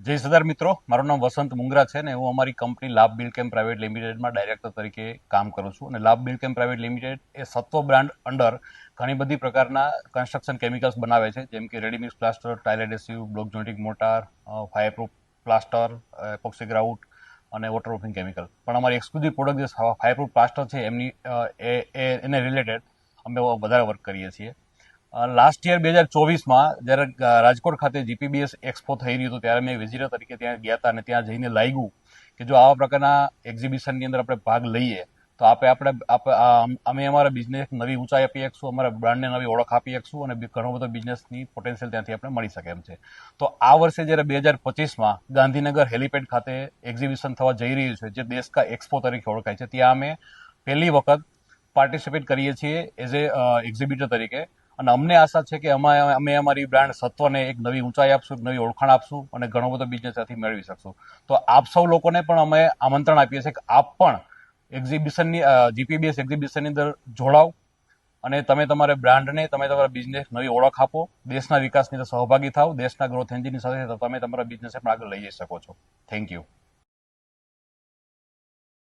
જય સરદાર મિત્રો, મારું નામ વસંત મુંગરા છે ને હું અમારી કંપની લાભ બિલ્ડકેમ પ્રાઇવેટ લિમિટેડમાં ડાયરેક્ટર તરીકે કામ કરું છું. અને લાભ બિલ્ડકેમ પ્રાઇવેટ લિમિટેડ એ સત્વ બ્રાન્ડ અંડર ઘણી બધી પ્રકારના કન્સ્ટ્રક્શન કેમિકલ્સ બનાવે છે, જેમ કે readymix plaster, tile adhesive, block jointing mortar, fireproof plaster, epoxy grout અને વોટરપ્રૂફિંગ કેમિકલ. પણ અમારી એક્સક્લુઝિવ પ્રોડક્ટ જે ફાયરપ્રૂફ પ્લાસ્ટર છે એમની એને રિલેટેડ અમે વધારે વર્ક કરીએ છીએ. લાસ્ટ યર 2024માં જ્યારે રાજકોટ ખાતે જીપીબીએસ એક્સપો થઈ રહ્યું હતું ત્યારે મેં વિઝિટર તરીકે ત્યાં ગયા હતા અને ત્યાં જઈને લાગ્યું કે જો આવા પ્રકારના એક્ઝિબિશનની અંદર આપણે ભાગ લઈએ તો અમે અમારા બિઝનેસ નવી ઊંચાઈ આપી શકશું, અમારા બ્રાન્ડને નવી ઓળખ આપી શકશું અને ઘણો બધો બિઝનેસની પોટેન્શિયલ ત્યાંથી આપણે મળી શકે એમ છે. તો આ વર્ષે જ્યારે 2025માં ગાંધીનગર હેલિપેડ ખાતે એક્ઝિબિશન થવા જઈ રહ્યું છે, જે દેશ કા એક્સપો તરીકે ઓળખાય છે, ત્યાં અમે પહેલી વખત પાર્ટિસિપેટ કરીએ છીએ એઝ એ એક્ઝિબિટર તરીકે. અને અમને આશા છે કે અમે અમારી બ્રાન્ડ સત્વને એક નવી ઊંચાઈ આપશું, નવી ઓળખાણ આપશું અને ઘણો બધો બિઝનેસ ત્યાંથી મેળવી શકશું. તો આપ સૌ લોકોને પણ અમે આમંત્રણ આપીએ છીએ કે આપ પણ એક્ઝિબિશનની જીપીબીએસ એક્ઝિબિશનની અંદર જોડાવ અને તમે તમારા બ્રાન્ડને, તમે તમારા બિઝનેસ નવી ઓળખ આપો, દેશના વિકાસની અંદર સહભાગી થાવ, દેશના ગ્રોથ એન્જિનની સાથે તમે તમારા બિઝનેસને પણ આગળ લઈ જઈ શકો છો. Thank you.